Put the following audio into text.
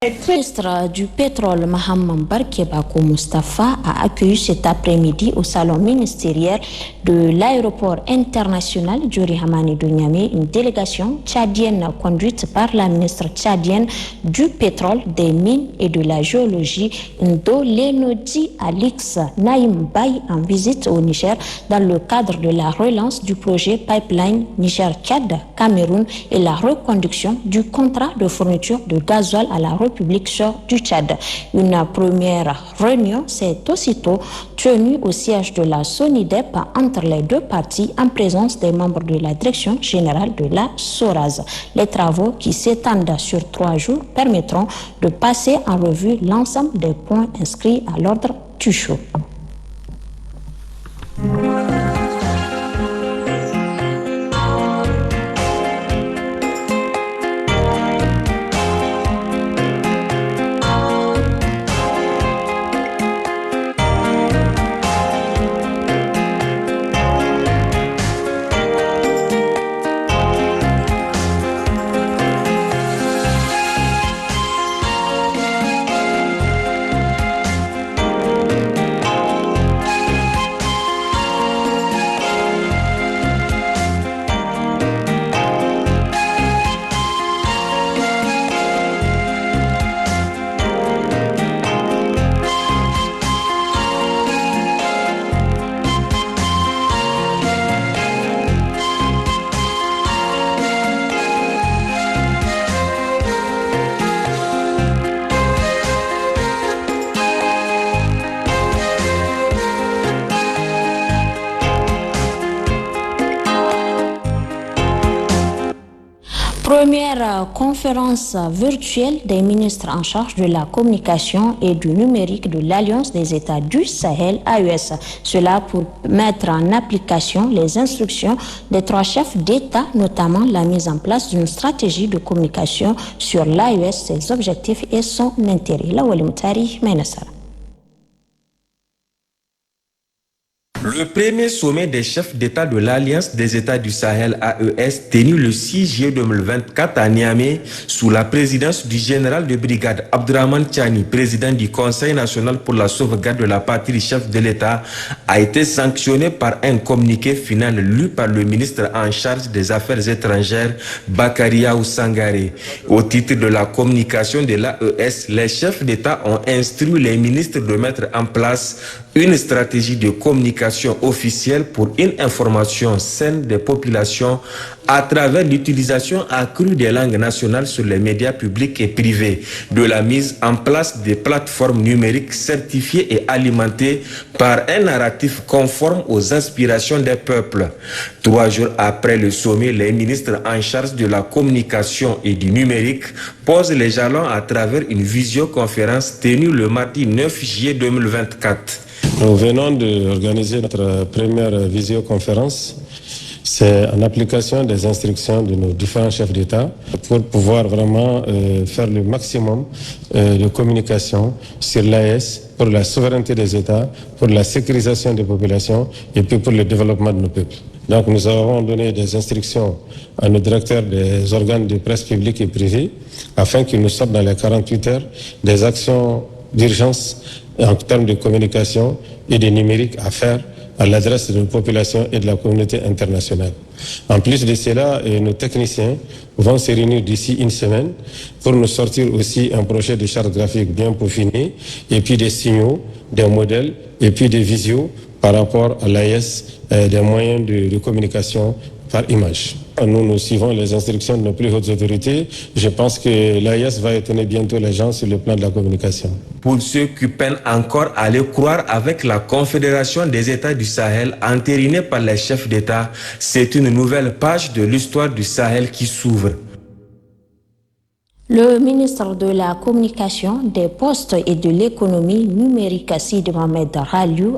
Le ministre du pétrole Mahamman Barkebako Mustafa a accueilli cet après-midi au salon ministériel de l'aéroport international Djori Hamani de Niamey une délégation tchadienne conduite par la ministre tchadienne du pétrole, des mines et de la géologie Ndo Lenodi Alix Naïm Bay en visite au Niger dans le cadre de la relance du projet Pipeline Niger-Tchad, Cameroun et la reconduction du contrat de fourniture de gasoil à la République du Tchad. Une première réunion s'est aussitôt tenue au siège de la SONIDEP entre les deux parties en présence des membres de la direction générale de la SORAS. Les travaux qui s'étendent sur 3 jours permettront de passer en revue l'ensemble des points inscrits à l'ordre du jour. Première conférence virtuelle des ministres en charge de la communication et du numérique de l'Alliance des États du Sahel, AES. Cela pour mettre en application les instructions des 3 chefs d'État, notamment la mise en place d'une stratégie de communication sur l'AES, ses objectifs et son intérêt. Lawali Moutari, Mainasara. Le premier sommet des chefs d'État de l'Alliance des États du Sahel AES tenu le 6 juillet 2024 à Niamey sous la présidence du général de brigade Abdraman Tchani, président du Conseil national pour la sauvegarde de la patrie, chef de l'État, a été sanctionné par un communiqué final lu par le ministre en charge des Affaires étrangères Bakaria Ousangaré. Au titre de la communication de l'AES, les chefs d'État ont instruit les ministres de mettre en place une stratégie de communication officielle pour une information saine des populations à travers l'utilisation accrue des langues nationales sur les médias publics et privés, de la mise en place des plateformes numériques certifiées et alimentées par un narratif conforme aux aspirations des peuples. 3 jours après le sommet, les ministres en charge de la communication et du numérique posent les jalons à travers une visioconférence tenue le mardi 9 juillet 2024. Nous venons d'organiser notre première visioconférence. C'est en application des instructions de nos différents chefs d'État pour pouvoir vraiment faire le maximum de communication sur l'AES pour la souveraineté des États, pour la sécurisation des populations et puis pour le développement de nos peuples. Donc nous avons donné des instructions à nos directeurs des organes de presse publique et privée afin qu'ils nous sortent dans les 48 heures des actions d'urgence en termes de communication et de numérique à faire à l'adresse de nos populations et de la communauté internationale. En plus de cela, nos techniciens vont se réunir d'ici une semaine pour nous sortir aussi un projet de charte graphique bien peaufiné et puis des signaux, des modèles et puis des visios par rapport à l'AES, des moyens de communication par image. Nous suivons les instructions de nos plus hautes autorités. Je pense que l'AES va étonner bientôt les gens sur le plan de la communication. Pour ceux qui peinent encore à le croire, avec la Confédération des États du Sahel entérinée par les chefs d'État, c'est une nouvelle page de l'histoire du Sahel qui s'ouvre. Le ministre de la Communication, des Postes et de l'Économie numérique, Sidi Mohamed Raliou,